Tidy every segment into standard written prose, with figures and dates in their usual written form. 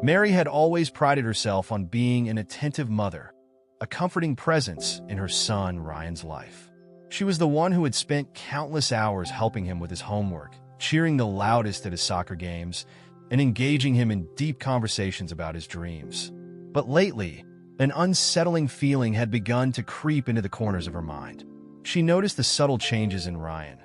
Mary had always prided herself on being an attentive mother, a comforting presence in her son Ryan's life. She was the one who had spent countless hours helping him with his homework, cheering the loudest at his soccer games, and engaging him in deep conversations about his dreams. But lately, an unsettling feeling had begun to creep into the corners of her mind. She noticed the subtle changes in Ryan,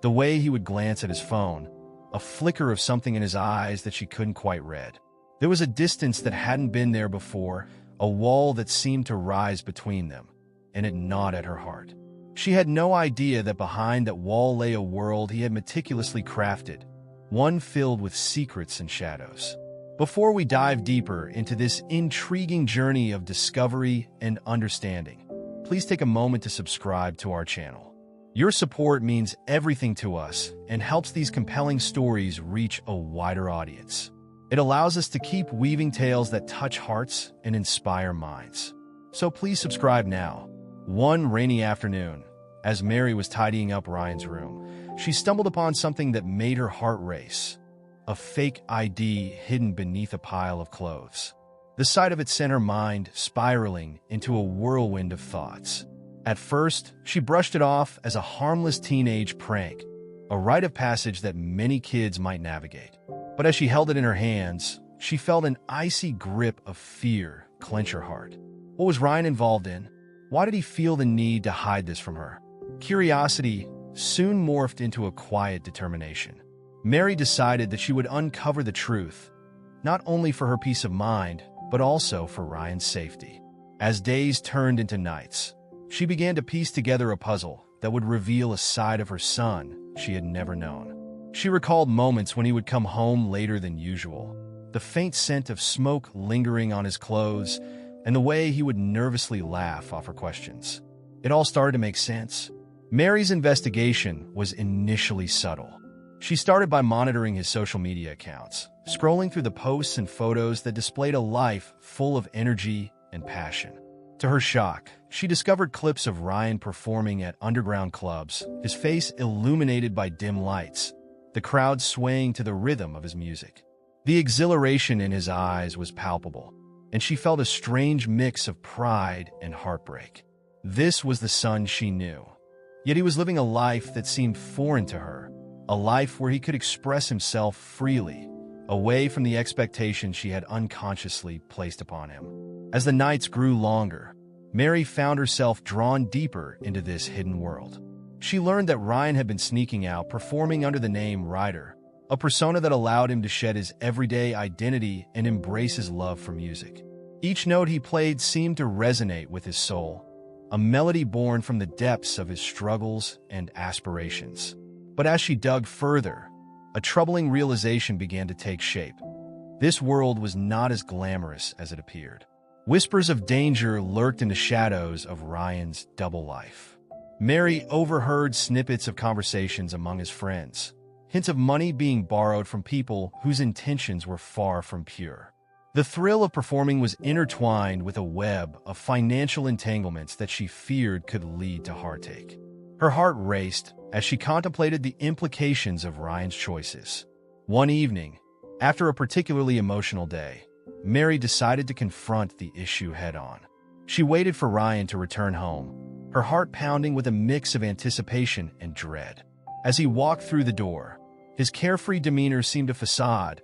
the way he would glance at his phone, a flicker of something in his eyes that she couldn't quite read. There was a distance that hadn't been there before, a wall that seemed to rise between them, and it gnawed at her heart. She had no idea that behind that wall lay a world he had meticulously crafted, one filled with secrets and shadows. Before we dive deeper into this intriguing journey of discovery and understanding, please take a moment to subscribe to our channel. Your support means everything to us and helps these compelling stories reach a wider audience. It allows us to keep weaving tales that touch hearts and inspire minds. So please subscribe now. One rainy afternoon, as Mary was tidying up Ryan's room, she stumbled upon something that made her heart race. A fake ID hidden beneath a pile of clothes. The sight of it sent her mind spiraling into a whirlwind of thoughts. At first, she brushed it off as a harmless teenage prank, a rite of passage that many kids might navigate. But as she held it in her hands, she felt an icy grip of fear clench her heart. What was Ryan involved in? Why did he feel the need to hide this from her? Curiosity soon morphed into a quiet determination. Mary decided that she would uncover the truth, not only for her peace of mind, but also for Ryan's safety. As days turned into nights, she began to piece together a puzzle that would reveal a side of her son she had never known. She recalled moments when he would come home later than usual, the faint scent of smoke lingering on his clothes, and the way he would nervously laugh off her questions. It all started to make sense. Mary's investigation was initially subtle. She started by monitoring his social media accounts, scrolling through the posts and photos that displayed a life full of energy and passion. To her shock, she discovered clips of Ryan performing at underground clubs, his face illuminated by dim lights, the crowd swaying to the rhythm of his music. The exhilaration in his eyes was palpable, and she felt a strange mix of pride and heartbreak. This was the son she knew. Yet he was living a life that seemed foreign to her, a life where he could express himself freely, away from the expectations she had unconsciously placed upon him. As the nights grew longer, Mary found herself drawn deeper into this hidden world. She learned that Ryan had been sneaking out, performing under the name Ryder, a persona that allowed him to shed his everyday identity and embrace his love for music. Each note he played seemed to resonate with his soul, a melody born from the depths of his struggles and aspirations. But as she dug further, a troubling realization began to take shape. This world was not as glamorous as it appeared. Whispers of danger lurked in the shadows of Ryan's double life. Mary overheard snippets of conversations among his friends, hints of money being borrowed from people whose intentions were far from pure. The thrill of performing was intertwined with a web of financial entanglements that she feared could lead to heartache. Her heart raced as she contemplated the implications of Ryan's choices. One evening, after a particularly emotional day, Mary decided to confront the issue head-on. She waited for Ryan to return home, her heart pounding with a mix of anticipation and dread. As he walked through the door, his carefree demeanor seemed a facade,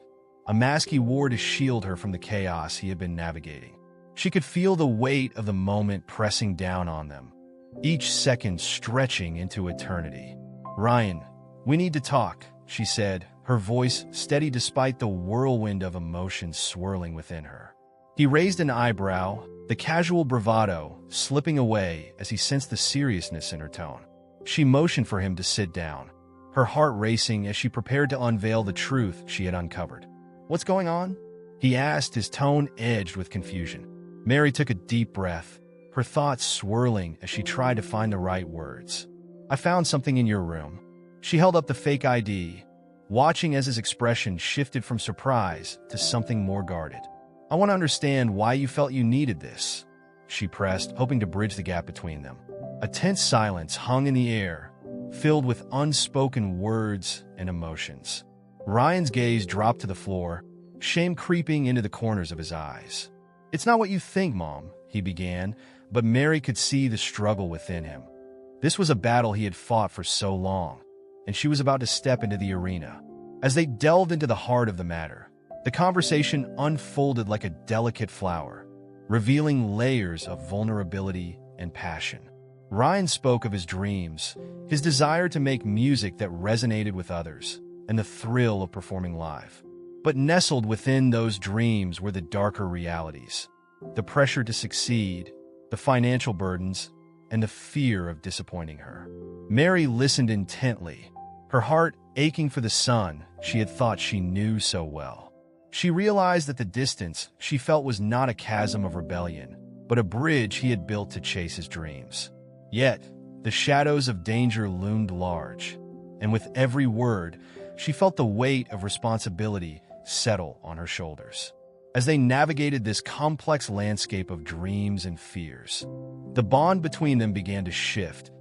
a mask he wore to shield her from the chaos he had been navigating. She could feel the weight of the moment pressing down on them, each second stretching into eternity. "Ryan, we need to talk," she said, her voice steady despite the whirlwind of emotions swirling within her. He raised an eyebrow, the casual bravado slipping away as he sensed the seriousness in her tone. She motioned for him to sit down, her heart racing as she prepared to unveil the truth she had uncovered. "What's going on?" he asked, his tone edged with confusion. Mary took a deep breath, her thoughts swirling as she tried to find the right words. "I found something in your room." She held up the fake ID, watching as his expression shifted from surprise to something more guarded. "I want to understand why you felt you needed this," she pressed, hoping to bridge the gap between them. A tense silence hung in the air, filled with unspoken words and emotions. Ryan's gaze dropped to the floor, shame creeping into the corners of his eyes. "It's not what you think, Mom," he began, but Mary could see the struggle within him. This was a battle he had fought for so long, and she was about to step into the arena. As they delved into the heart of the matter, the conversation unfolded like a delicate flower, revealing layers of vulnerability and passion. Ryan spoke of his dreams, his desire to make music that resonated with others, and the thrill of performing live. But nestled within those dreams were the darker realities: the pressure to succeed, the financial burdens, and the fear of disappointing her. Mary listened intently, her heart aching for the son she had thought she knew so well. She realized that the distance she felt was not a chasm of rebellion, but a bridge he had built to chase his dreams. Yet, the shadows of danger loomed large, and with every word, she felt the weight of responsibility settle on her shoulders. As they navigated this complex landscape of dreams and fears, the bond between them began to shift,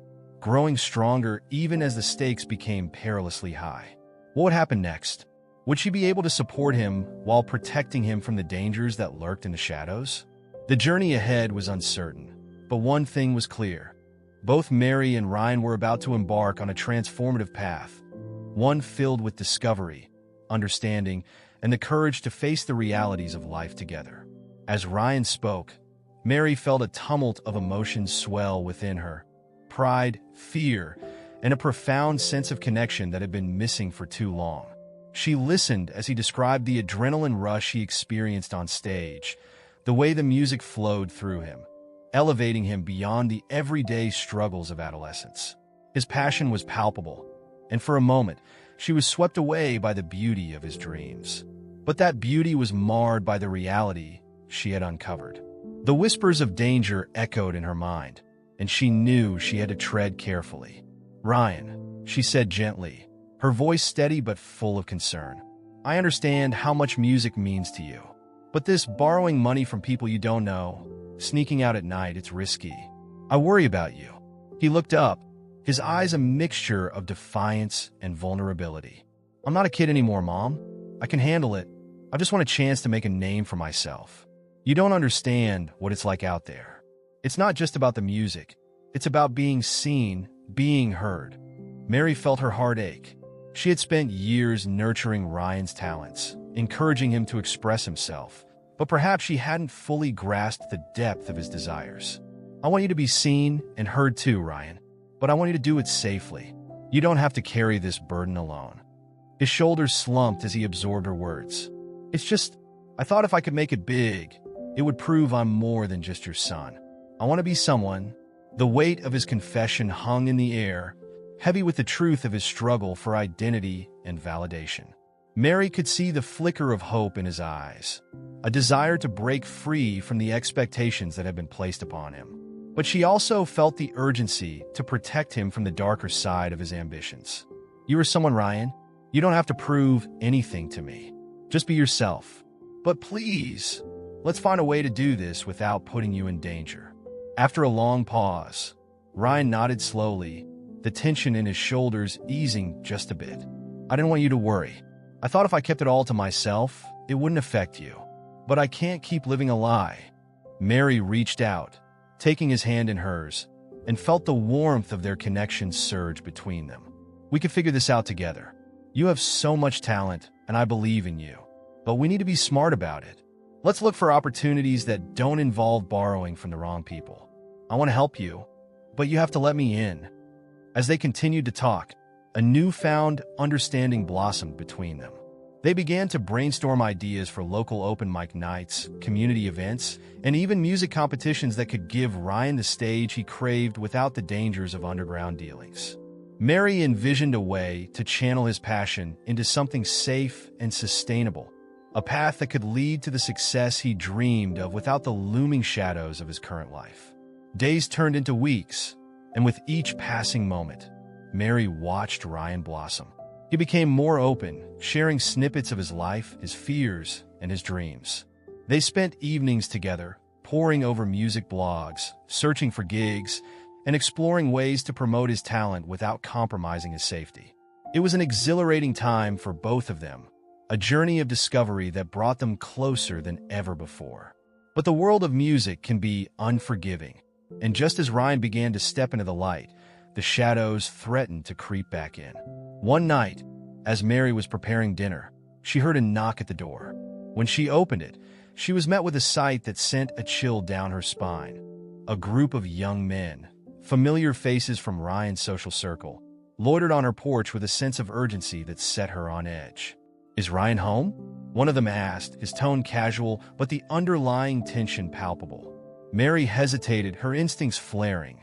growing stronger even as the stakes became perilously high. What would happen next? Would she be able to support him while protecting him from the dangers that lurked in the shadows? The journey ahead was uncertain, but one thing was clear. Both Mary and Ryan were about to embark on a transformative path, one filled with discovery, understanding, and the courage to face the realities of life together. As Ryan spoke, Mary felt a tumult of emotions swell within her: pride, fear, and a profound sense of connection that had been missing for too long. She listened as he described the adrenaline rush he experienced on stage, the way the music flowed through him, elevating him beyond the everyday struggles of adolescence. His passion was palpable, and for a moment, she was swept away by the beauty of his dreams. But that beauty was marred by the reality she had uncovered. The whispers of danger echoed in her mind, and she knew she had to tread carefully. "Ryan," she said gently, her voice steady but full of concern, "I understand how much music means to you. But this borrowing money from people you don't know, sneaking out at night, it's risky. I worry about you." He looked up, his eyes a mixture of defiance and vulnerability. "I'm not a kid anymore, Mom. I can handle it. I just want a chance to make a name for myself. You don't understand what it's like out there. It's not just about the music. It's about being seen, being heard." Mary felt her heart ache. She had spent years nurturing Ryan's talents, encouraging him to express himself, but perhaps she hadn't fully grasped the depth of his desires. "I want you to be seen and heard too, Ryan, but I want you to do it safely. You don't have to carry this burden alone." His shoulders slumped as he absorbed her words. "It's just, I thought if I could make it big, it would prove I'm more than just your son. I want to be someone." The weight of his confession hung in the air, heavy with the truth of his struggle for identity and validation. Mary could see the flicker of hope in his eyes, a desire to break free from the expectations that had been placed upon him. But she also felt the urgency to protect him from the darker side of his ambitions. "You are someone, Ryan. You don't have to prove anything to me. Just be yourself. But please, let's find a way to do this without putting you in danger." After a long pause, Ryan nodded slowly, the tension in his shoulders easing just a bit. "I didn't want you to worry. I thought if I kept it all to myself, it wouldn't affect you. But I can't keep living a lie." Mary reached out, taking his hand in hers, and felt the warmth of their connection surge between them. "We could figure this out together. You have so much talent, and I believe in you. But we need to be smart about it. Let's look for opportunities that don't involve borrowing from the wrong people. I want to help you, but you have to let me in." As they continued to talk, a newfound understanding blossomed between them. They began to brainstorm ideas for local open mic nights, community events, and even music competitions that could give Ryan the stage he craved without the dangers of underground dealings. Mary envisioned a way to channel his passion into something safe and sustainable, a path that could lead to the success he dreamed of without the looming shadows of his current life. Days turned into weeks, and with each passing moment, Mary watched Ryan blossom. He became more open, sharing snippets of his life, his fears, and his dreams. They spent evenings together, poring over music blogs, searching for gigs, and exploring ways to promote his talent without compromising his safety. It was an exhilarating time for both of them, a journey of discovery that brought them closer than ever before. But the world of music can be unforgiving, and just as Ryan began to step into the light, the shadows threatened to creep back in. One night, as Mary was preparing dinner, she heard a knock at the door. When she opened it, she was met with a sight that sent a chill down her spine. A group of young men, familiar faces from Ryan's social circle, loitered on her porch with a sense of urgency that set her on edge. "Is Ryan home?" one of them asked, his tone casual, but the underlying tension palpable. Mary hesitated, her instincts flaring.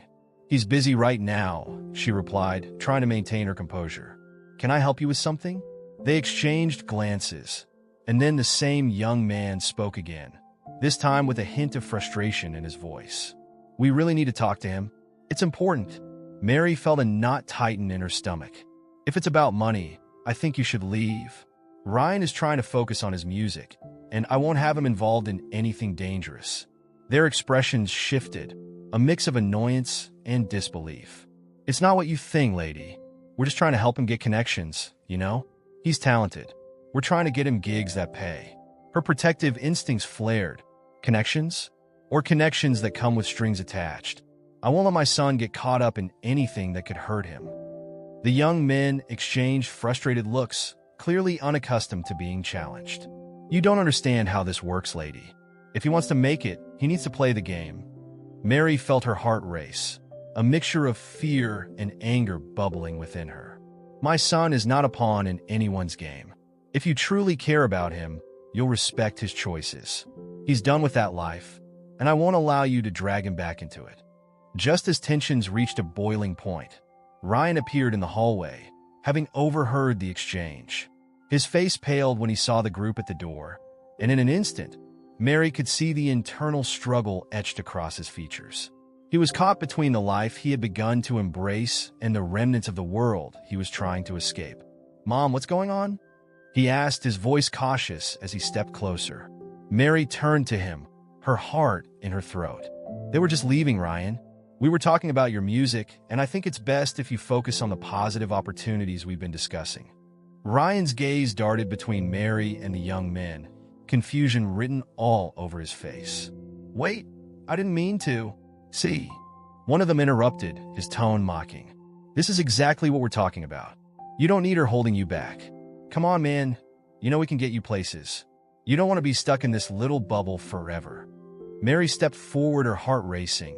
"He's busy right now," she replied, trying to maintain her composure. "Can I help you with something?" They exchanged glances, and then the same young man spoke again, this time with a hint of frustration in his voice. "We really need to talk to him. It's important." Mary felt a knot tighten in her stomach. "If it's about money, I think you should leave. Ryan is trying to focus on his music, and I won't have him involved in anything dangerous." Their expressions shifted, a mix of annoyance and disbelief. "It's not what you think, lady. We're just trying to help him get connections, you know? He's talented. We're trying to get him gigs that pay." Her protective instincts flared. "Connections? Or connections that come with strings attached? I won't let my son get caught up in anything that could hurt him." The young men exchanged frustrated looks, clearly unaccustomed to being challenged. "You don't understand how this works, lady. If he wants to make it, he needs to play the game." Mary felt her heart race, a mixture of fear and anger bubbling within her. "My son is not a pawn in anyone's game. If you truly care about him, you'll respect his choices. He's done with that life, and I won't allow you to drag him back into it." Just as tensions reached a boiling point, Ryan appeared in the hallway, having overheard the exchange. His face paled when he saw the group at the door, and in an instant, Mary could see the internal struggle etched across his features. He was caught between the life he had begun to embrace and the remnants of the world he was trying to escape. "Mom, what's going on?" he asked, his voice cautious as he stepped closer. Mary turned to him, her heart in her throat. "They were just leaving, Ryan. We were talking about your music, and I think it's best if you focus on the positive opportunities we've been discussing." Ryan's gaze darted between Mary and the young men, confusion written all over his face. "Wait, I didn't mean to." "See," one of them interrupted, his tone mocking. "This is exactly what we're talking about. You don't need her holding you back. Come on, man. You know we can get you places. You don't want to be stuck in this little bubble forever." Mary stepped forward, her heart racing.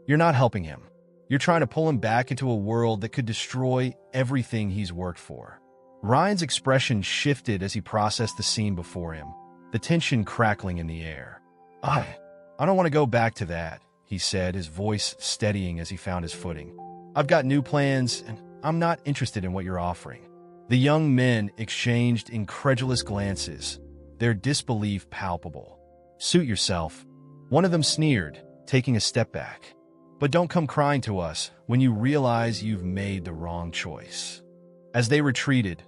"You're not helping him. You're trying to pull him back into a world that could destroy everything he's worked for." Ryan's expression shifted as he processed the scene before him, the tension crackling in the air. I don't want to go back to that," he said, his voice steadying as he found his footing. "I've got new plans, and I'm not interested in what you're offering." The young men exchanged incredulous glances, their disbelief palpable. "Suit yourself," one of them sneered, taking a step back. "But don't come crying to us when you realize you've made the wrong choice." As they retreated,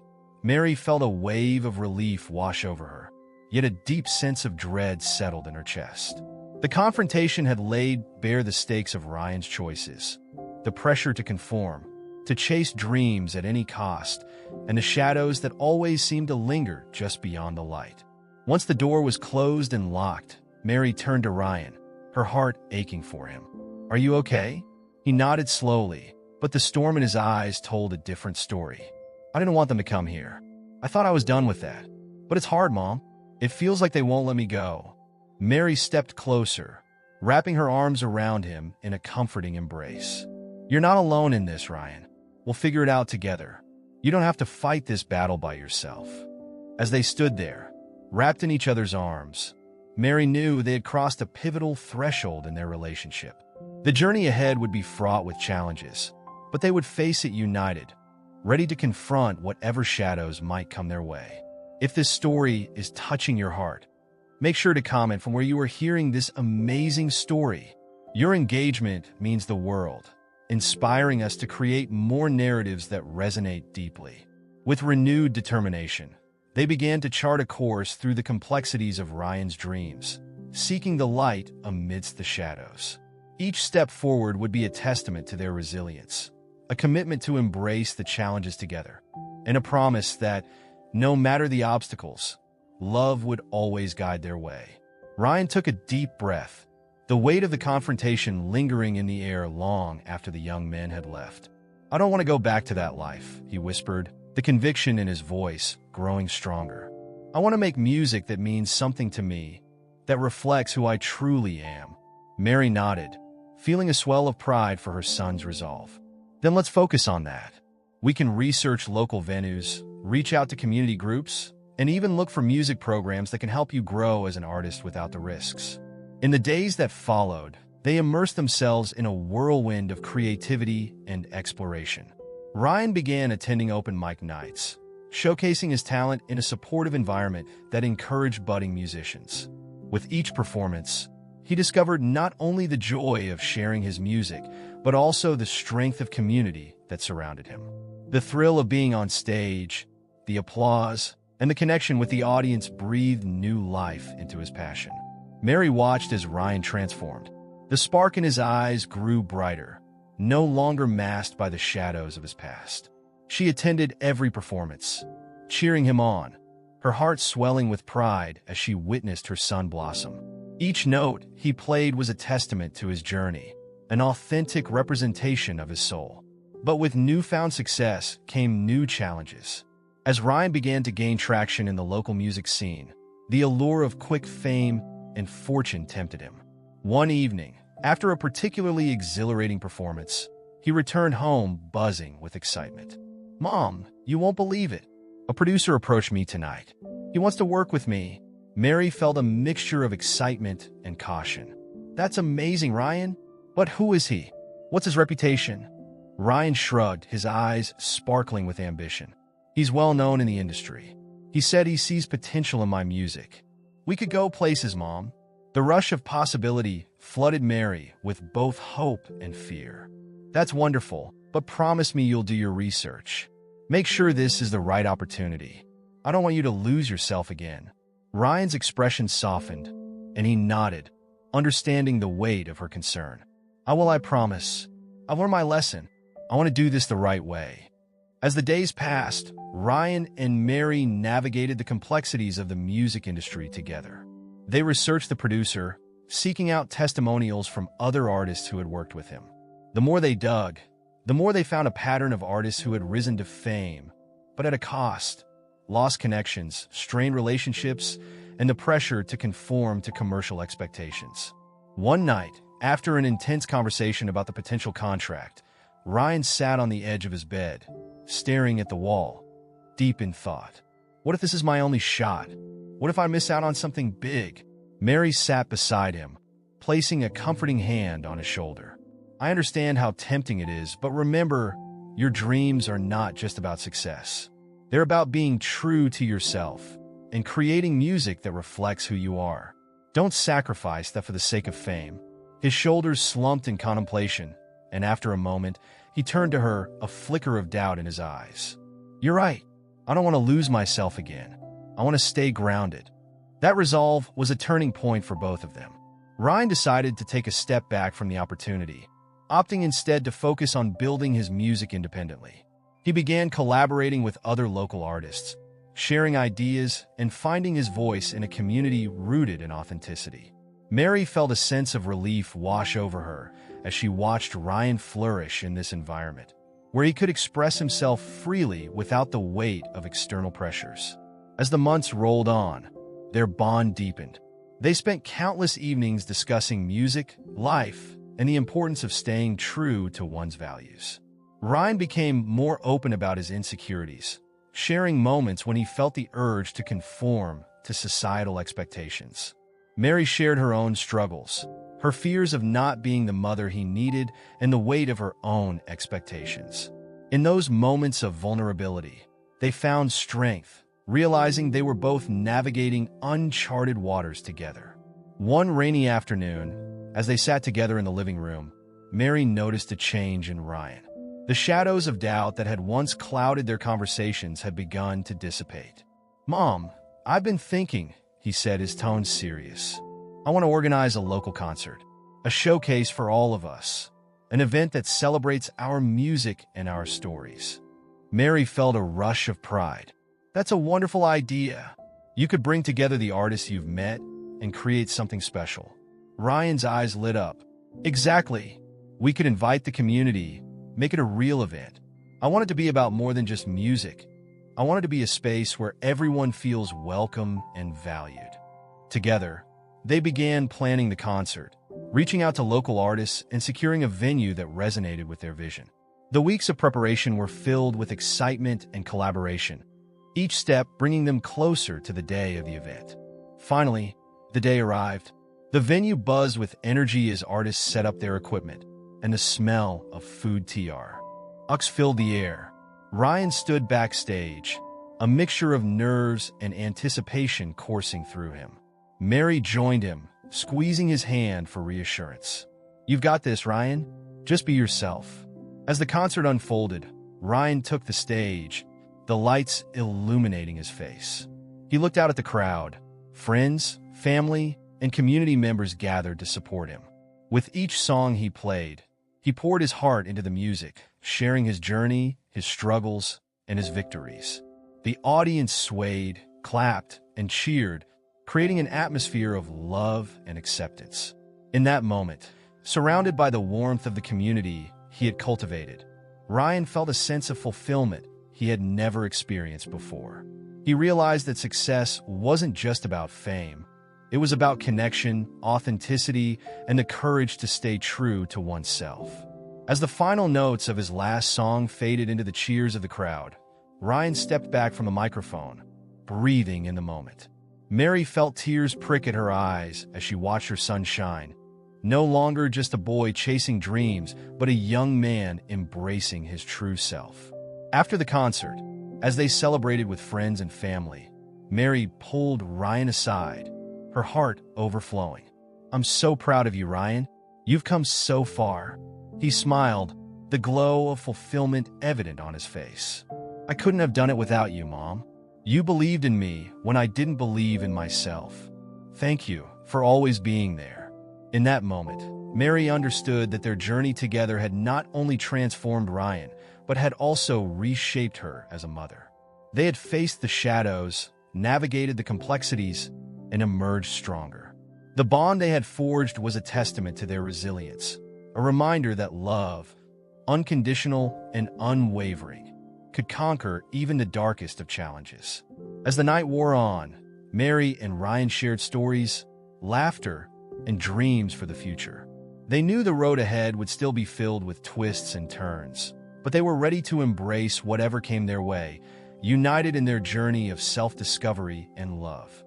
Mary felt a wave of relief wash over her, yet a deep sense of dread settled in her chest. The confrontation had laid bare the stakes of Ryan's choices, the pressure to conform, to chase dreams at any cost, and the shadows that always seemed to linger just beyond the light. Once the door was closed and locked, Mary turned to Ryan, her heart aching for him. "Are you okay?" He nodded slowly, but the storm in his eyes told a different story. "I didn't want them to come here. I thought I was done with that. But it's hard, Mom. It feels like they won't let me go." Mary stepped closer, wrapping her arms around him in a comforting embrace. "You're not alone in this, Ryan. We'll figure it out together. You don't have to fight this battle by yourself." As they stood there, wrapped in each other's arms, Mary knew they had crossed a pivotal threshold in their relationship. The journey ahead would be fraught with challenges, but they would face it united, ready to confront whatever shadows might come their way. If this story is touching your heart, make sure to comment from where you are hearing this amazing story. Your engagement means the world, inspiring us to create more narratives that resonate deeply. With renewed determination, they began to chart a course through the complexities of Ryan's dreams, seeking the light amidst the shadows. Each step forward would be a testament to their resilience, a commitment to embrace the challenges together, and a promise that No matter the obstacles, love would always guide their way. Ryan took a deep breath, the weight of the confrontation lingering in the air long after the young men had left. "I don't want to go back to that life," he whispered, the conviction in his voice growing stronger. "I want to make music that means something to me, that reflects who I truly am." Mary nodded, feeling a swell of pride for her son's resolve. "Then let's focus on that. We can research local venues, reach out to community groups, and even look for music programs that can help you grow as an artist without the risks." In the days that followed, they immersed themselves in a whirlwind of creativity and exploration. Ryan began attending open mic nights, showcasing his talent in a supportive environment that encouraged budding musicians. With each performance, he discovered not only the joy of sharing his music, but also the strength of community that surrounded him. The thrill of being on stage, the applause, and the connection with the audience breathed new life into his passion. Mary watched as Ryan transformed. The spark in his eyes grew brighter, no longer masked by the shadows of his past. She attended every performance, cheering him on, her heart swelling with pride as she witnessed her son blossom. Each note he played was a testament to his journey, an authentic representation of his soul. But with newfound success came new challenges. As Ryan began to gain traction in the local music scene, the allure of quick fame and fortune tempted him. One evening, after a particularly exhilarating performance, he returned home buzzing with excitement. "Mom, you won't believe it. A producer approached me tonight. He wants to work with me." Mary felt a mixture of excitement and caution. "That's amazing, Ryan. But who is he? What's his reputation?" Ryan shrugged, his eyes sparkling with ambition. "He's well known in the industry. He said he sees potential in my music. We could go places, Mom." The rush of possibility flooded Mary with both hope and fear. "That's wonderful, but promise me you'll do your research. Make sure this is the right opportunity. I don't want you to lose yourself again." Ryan's expression softened, and he nodded, understanding the weight of her concern. I promise. I've learned my lesson. I want to do this the right way." As the days passed, Ryan and Mary navigated the complexities of the music industry together. They researched the producer, seeking out testimonials from other artists who had worked with him. The more they dug, the more they found a pattern of artists who had risen to fame, but at a cost: lost connections, strained relationships, and the pressure to conform to commercial expectations. One night, after an intense conversation about the potential contract, Ryan sat on the edge of his bed, staring at the wall, deep in thought. What if this is my only shot? What if I miss out on something big? Mary sat beside him, placing a comforting hand on his shoulder. "I understand how tempting it is, but remember, your dreams are not just about success. They're about being true to yourself and creating music that reflects who you are. Don't sacrifice that for the sake of fame." His shoulders slumped in contemplation, and after a moment, he turned to her, a flicker of doubt in his eyes. "You're right. I don't want to lose myself again. I want to stay grounded." That resolve was a turning point for both of them. Ryan decided to take a step back from the opportunity, opting instead to focus on building his music independently. He began collaborating with other local artists, sharing ideas and finding his voice in a community rooted in authenticity. Mary felt a sense of relief wash over her as she watched Ryan flourish in this environment, where he could express himself freely without the weight of external pressures. As the months rolled on, their bond deepened. They spent countless evenings discussing music, life, and the importance of staying true to one's values. Ryan became more open about his insecurities, sharing moments when he felt the urge to conform to societal expectations. Mary shared her own struggles, her fears of not being the mother he needed, and the weight of her own expectations. In those moments of vulnerability, they found strength, realizing they were both navigating uncharted waters together. One rainy afternoon, as they sat together in the living room, Mary noticed a change in Ryan. The shadows of doubt that had once clouded their conversations had begun to dissipate. "Mom, I've been thinking," he said, his tone serious. "I want to organize a local concert, a showcase for all of us, an event that celebrates our music and our stories." Mary felt a rush of pride. That's a wonderful idea. You could bring together the artists you've met and create something special. Ryan's eyes lit up. Exactly. We could invite the community, make it a real event. I want it to be about more than just music. I want it to be a space where everyone feels welcome and valued. Together, they began planning the concert, reaching out to local artists and securing a venue that resonated with their vision. The weeks of preparation were filled with excitement and collaboration, each step bringing them closer to the day of the event. Finally, the day arrived. The venue buzzed with energy as artists set up their equipment, and the smell of food trucks filled the air. Ryan stood backstage, a mixture of nerves and anticipation coursing through him. Mary joined him, squeezing his hand for reassurance. "You've got this, Ryan. Just be yourself." As the concert unfolded, Ryan took the stage, the lights illuminating his face. He looked out at the crowd. Friends, family, and community members gathered to support him. With each song he played, he poured his heart into the music, sharing his journey, his struggles, and his victories. The audience swayed, clapped, and cheered, creating an atmosphere of love and acceptance. In that moment, surrounded by the warmth of the community he had cultivated, Ryan felt a sense of fulfillment he had never experienced before. He realized that success wasn't just about fame. It was about connection, authenticity, and the courage to stay true to oneself. As the final notes of his last song faded into the cheers of the crowd, Ryan stepped back from the microphone, breathing in the moment. Mary felt tears prick at her eyes as she watched her son shine, no longer just a boy chasing dreams, but a young man embracing his true self. After the concert, as they celebrated with friends and family, Mary pulled Ryan aside, her heart overflowing. "I'm so proud of you, Ryan. You've come so far." He smiled, the glow of fulfillment evident on his face. "I couldn't have done it without you, Mom. You believed in me when I didn't believe in myself. Thank you for always being there." In that moment, Mary understood that their journey together had not only transformed Ryan, but had also reshaped her as a mother. They had faced the shadows, navigated the complexities, and emerged stronger. The bond they had forged was a testament to their resilience, a reminder that love, unconditional and unwavering, could conquer even the darkest of challenges. As the night wore on, Mary and Ryan shared stories, laughter, and dreams for the future. They knew the road ahead would still be filled with twists and turns, but they were ready to embrace whatever came their way, united in their journey of self-discovery and love.